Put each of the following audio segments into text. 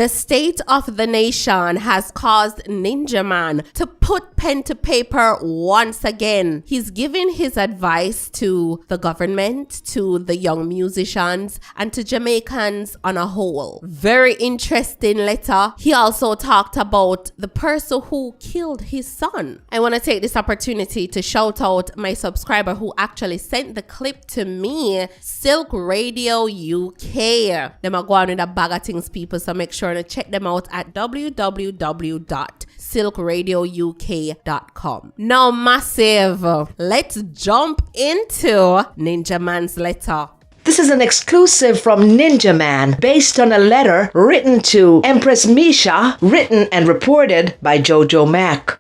The state of the nation has caused Ninja Man to put pen to paper once again. He's giving his advice to the government, to the young musicians, and to Jamaicans on a whole. Very interesting letter. He also talked about the person who killed his son. I want to take this opportunity to shout out my subscriber who actually sent the clip to me, Silk Radio UK. Them are going with a bag of things, people, so make sure to check them out at www.silkradiouk.com. Now, massive, let's jump into Ninja Man's letter. This is an exclusive from Ninja Man based on a letter written to Empress Misha, written and reported by Jojo Mac.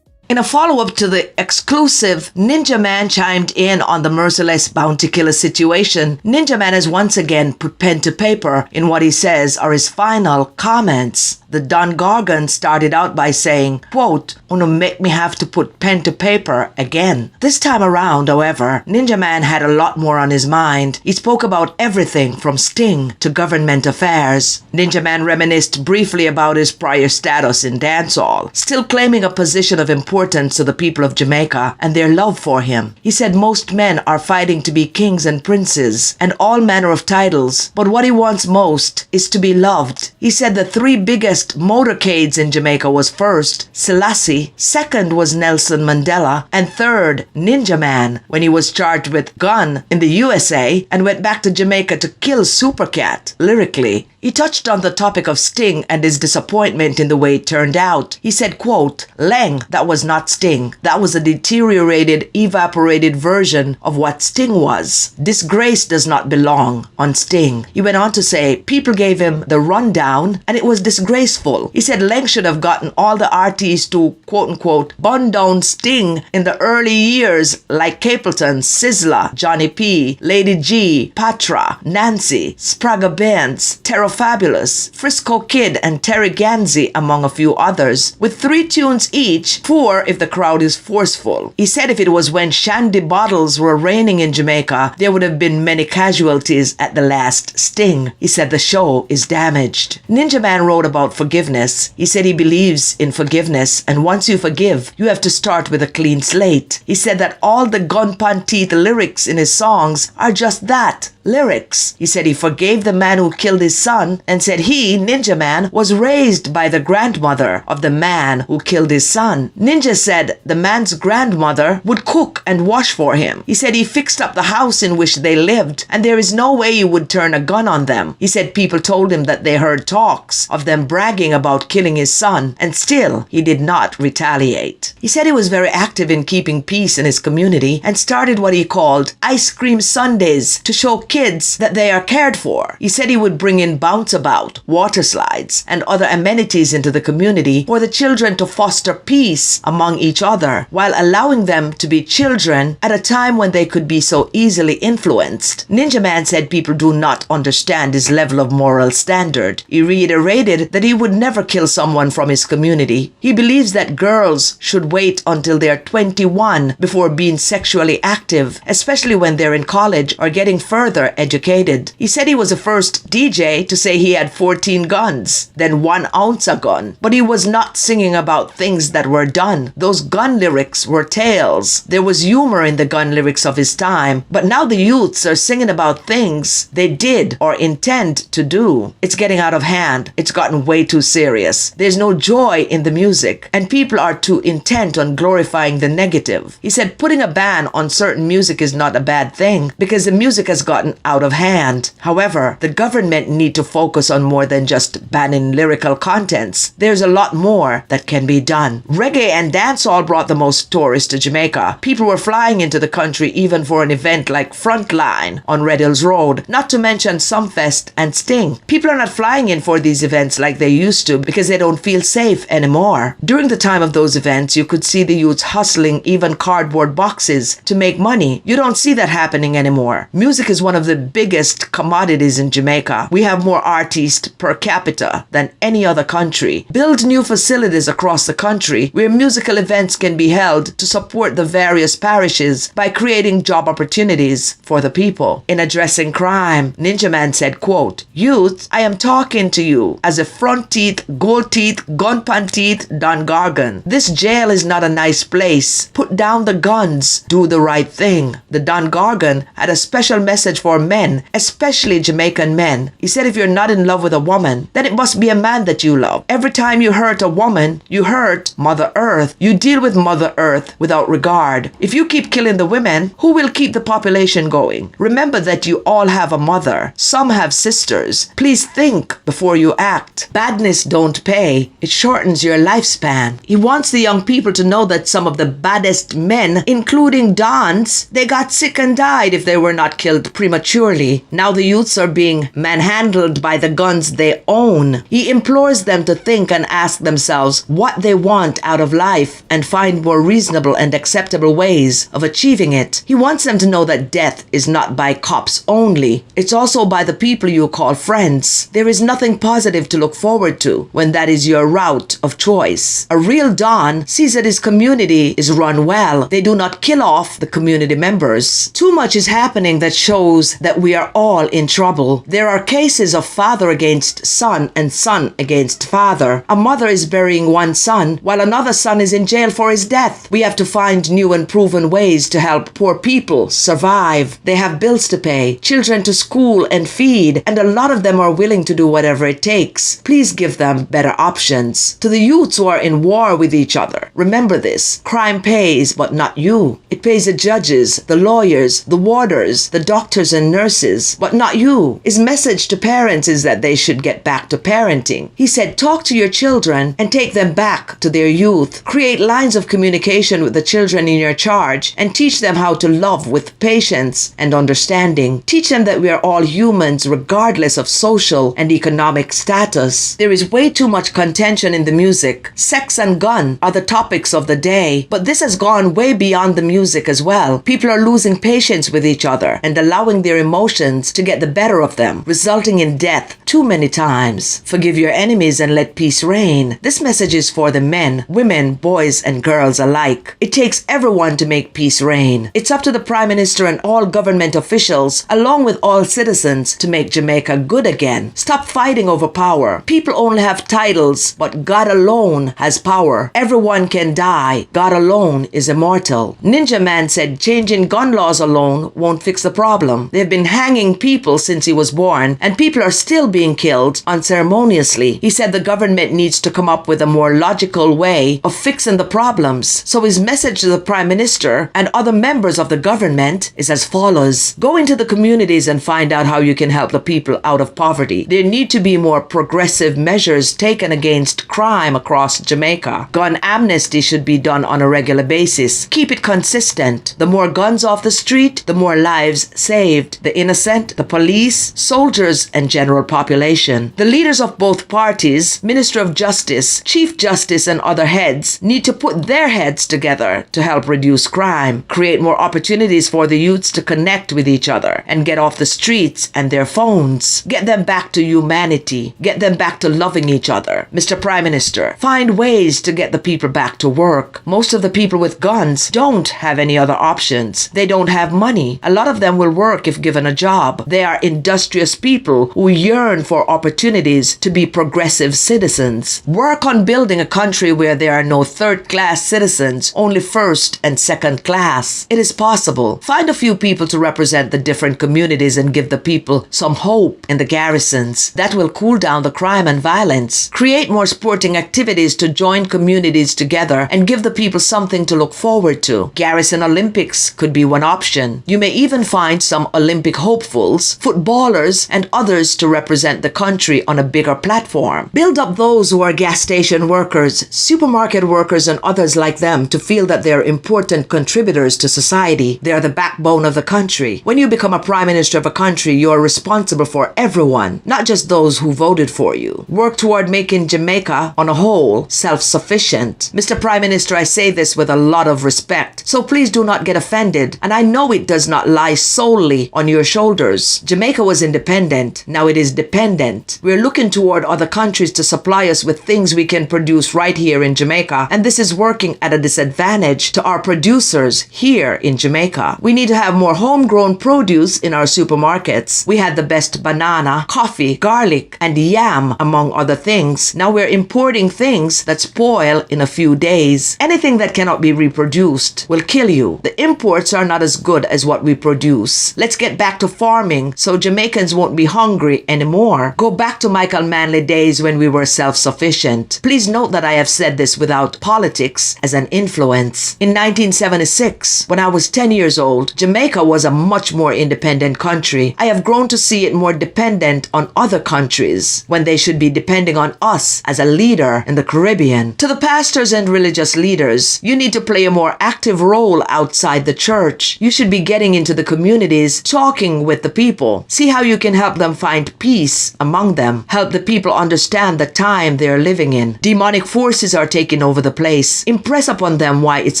In a follow-up to the exclusive, Ninja Man chimed in on the merciless bounty killer situation. Ninja Man has once again put pen to paper in what he says are his final comments. The Don Gorgon started out by saying, quote, "Wanna make me have to put pen to paper again." This time around, however, Ninja Man had a lot more on his mind. He spoke about everything from Sting to government affairs. Ninja Man reminisced briefly about his prior status in dancehall, still claiming a position of importance to the people of Jamaica and their love for him. He said most men are fighting to be kings and princes and all manner of titles, but what he wants most is to be loved. He said the three biggest motorcades in Jamaica was first, Selassie, second was Nelson Mandela, and third, Ninja Man, when he was charged with gun in the USA and went back to Jamaica to kill Supercat, lyrically. He touched on the topic of Sting and his disappointment in the way it turned out. He said, quote, "Leng, that was not Sting. That was a deteriorated, evaporated version of what Sting was. Disgrace does not belong on Sting." He went on to say, people gave him the rundown and it was disgraceful. He said Leng should have gotten all the artists to, quote unquote, bun down Sting in the early years like Capleton, Sizzla, Johnny P, Lady G, Patra, Nancy, Sprague Benz, Terra Fabulous, Frisco Kid, and Terry Ganzi, among a few others, with 3 tunes each, 4 if the crowd is forceful. He said if it was when shandy bottles were raining in Jamaica, there would have been many casualties at the last Sting. He said the show is damaged. Ninja Man wrote about forgiveness. He said he believes in forgiveness, and once you forgive, you have to start with a clean slate. He said that all the gun pan teeth lyrics in his songs are just that, lyrics. He said he forgave the man who killed his son and said he, Ninja Man, was raised by the grandmother of the man who killed his son. Ninja said the man's grandmother would cook and wash for him. He said he fixed up the house in which they lived and there is no way you would turn a gun on them. He said people told him that they heard talks of them bragging about killing his son and still he did not retaliate. He said he was very active in keeping peace in his community and started what he called Ice Cream Sundays to show kids that they are cared for. He said he would bring in bounce about, water slides, and other amenities into the community for the children to foster peace among each other while allowing them to be children at a time when they could be so easily influenced. Ninja Man said people do not understand his level of moral standard. He reiterated that he would never kill someone from his community. He believes that girls should wait until they are 21 before being sexually active, especially when they're in college or getting further educated. He said he was the first DJ to say he had 14 guns, then 1 ounce a gun, but he was not singing about things that were done. Those gun lyrics were tales. There was humor in the gun lyrics of his time, but now the youths are singing about things they did or intend to do. It's getting out of hand. It's gotten way too serious. There's no joy in the music, and people are too intent on glorifying the negative. He said putting a ban on certain music is not a bad thing because the music has gotten out of hand. However, the government need to focus on more than just banning lyrical contents. There's a lot more that can be done. Reggae and dancehall brought the most tourists to Jamaica. People were flying into the country even for an event like Frontline on Red Hills Road, not to mention Sumfest and Sting. People are not flying in for these events like they used to because they don't feel safe anymore. During the time of those events, you could see the youths hustling even cardboard boxes to make money. You don't see that happening anymore. Music is one of the biggest commodities in Jamaica. We have more artists per capita than any other country. Build new facilities across the country where musical events can be held to support the various parishes by creating job opportunities for the people. In addressing crime, Ninja Man said, quote, "Youth, I am talking to you as a front front teeth, gold teeth, gun pan teeth, Dungargan. This jail is not a nice place. Put down the guns. Do the right thing. The Dungargan had a special message for men, especially Jamaican men. He said if you're not in love with a woman, then it must be a man that you love. Every time you hurt a woman, you hurt Mother Earth. You deal with Mother Earth without regard. If you keep killing the women, who will keep the population going? Remember that you all have a mother. Some have sisters. Please think before you act. Badness don't pay. It shortens your lifespan. He wants the young people to know that some of the baddest men, including Dons, they got sick and died if they were not killed prematurely. Now the youths are being manhandled by the guns they own. He implores them to think and ask themselves what they want out of life and find more reasonable and acceptable ways of achieving it. He wants them to know that death is not by cops only. It's also by the people you call friends. There is nothing positive to look forward to when that is your route of choice. A real Don sees that his community is run well. They do not kill off the community members. Too much is happening that shows that we are all in trouble. There are cases of father against son and son against father. A mother is burying one son while another son is in jail for his death. We have to find new and proven ways to help poor people survive. They have bills to pay, children to school and feed, and a lot of them are willing to do whatever it takes. Please give them better options. To the youths who are in war with each other, remember this: crime pays, but not you. It pays the judges, the lawyers, the warders, the doctors and nurses, but not you. His message to parents is that they should get back to parenting. He said, talk to your children and take them back to their youth. Create lines of communication with the children in your charge and teach them how to love with patience and understanding. Teach them that we are all humans regardless of social and economic status. There is way too much contention in the music. Sex and gun are the topics of the day, but this has gone way beyond the music as well. People are losing patience with each other and allowing their emotions to get the better of them, resulting in death too many times. Forgive your enemies and let peace reign. This message is for the men, women, boys, and girls alike. It takes everyone to make peace reign. It's up to the Prime Minister and all government officials, along with all citizens, to make Jamaica good again. Stop fighting over power. People only have titles, but God alone has power. Everyone can die. God alone is immortal. Ninja Man said changing gun laws alone won't fix the problem. They've been hanging people since he was born, and people are still being killed unceremoniously. He said the government needs to come up with a more logical way of fixing the problems. So his message to the Prime Minister and other members of the government is as follows: go into the communities and find out how you can help the people out of poverty. There need to be more progressive measures taken against crime across Jamaica. Gun amnesty should be done on a regular basis. Keep it consistent. The more guns off the street, the more lives saved. The innocent, the police, soldiers, and general population. The leaders of both parties, Minister of Justice, Chief Justice, and other heads need to put their heads together to help reduce crime, create more opportunities for the youths to connect with each other and get off the streets and their phones. Get them back to humanity. Get them back to loving each other. Mr. Prime Minister, find ways to get the people back to work. Most of the people with guns don't have any other options. They don't have money. A lot of them will work if given a job. They are industrious people who yearn for opportunities to be progressive citizens. Work on building a country where there are no third-class citizens, only first and second class. It is possible. Find a few people to represent the different communities and give the people some hope in the garrisons. That will cool down the crime and violence. Create more sporting activities to join communities together and give the people something to look forward to. Garrison Olympics could be one option. You may even find some Olympic hopefuls, footballers, and others to represent the country on a bigger platform. Build up those who are gas station workers, supermarket workers, and others like them to feel that they're important contributors to society. They are the backbone of the country. When you become a Prime Minister of a country, you are responsible for everyone, not just those who voted for you. Work toward making Jamaica, on a whole, self-sufficient. Mr. Prime Minister, I say this with a lot of respect, so please do not get offended, and I know it does not lie solely on your shoulders. Jamaica was independent, now it is dependent. We're looking toward other countries to supply us with things we can produce right here in Jamaica, and this is working at a disadvantage to our producers here in Jamaica. We need to have more homegrown produce in our supermarkets. We had the best banana, coffee, garlic, and yam among other things. Now we're importing things that spoil in a few days. Anything that cannot be reproduced will kill you. The imports are not as good as what we produce. Let's get back to farming so Jamaicans won't be hungry anymore. Go back to Michael Manley days when we were self-sufficient. Please note that I have said this without politics as an influence. In 1976, when I was 10 years old, Jamaica was a much more independent country. I have grown to see it more dependent on other countries when they should be depending on us as a leader in the Caribbean. To the pastors and religious leaders, you need to play a more active role outside the church. You should be getting into the communities, talking with the people. See how you can help them find peace among them. Help the people understand the time they are living in. Demonic forces are taking over the place. Impress upon them why it's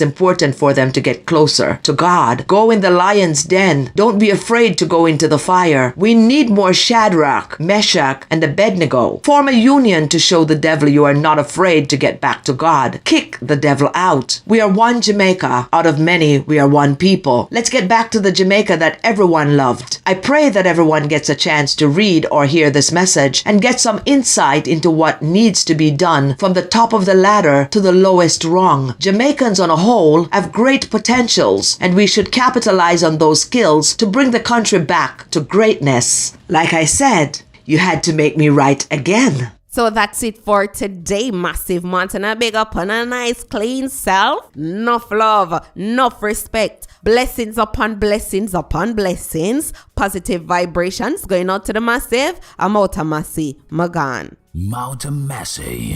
important for them to get closer to God. Go in the lion's den. Don't be afraid to go into the fire. We need more Shadrach, Meshach, and Abednego. Form a union to show the devil you are not afraid to get back to God. Kick the devil out. We are one Jamaica. Out of many, we are one people. Let's get back to the Jamaica that everyone loved. I pray that everyone gets a chance to read or hear this message and get some insight into what needs to be done from the top of the ladder to the lowest rung. Jamaicans on a whole have great potentials, and we should capitalize on those skills to bring the country back to greatness. Like I said, you had to make me right again. So that's it for today, Massive Montana. Big up on a nice clean self. Enough love, enough respect. Blessings upon blessings upon blessings. Positive vibrations going out to the Massive. I'm out of Massy. Magan. Mouta Massey.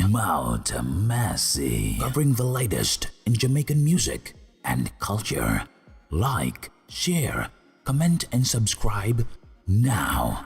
Covering the latest in Jamaican music and culture. Like, share, comment and subscribe now.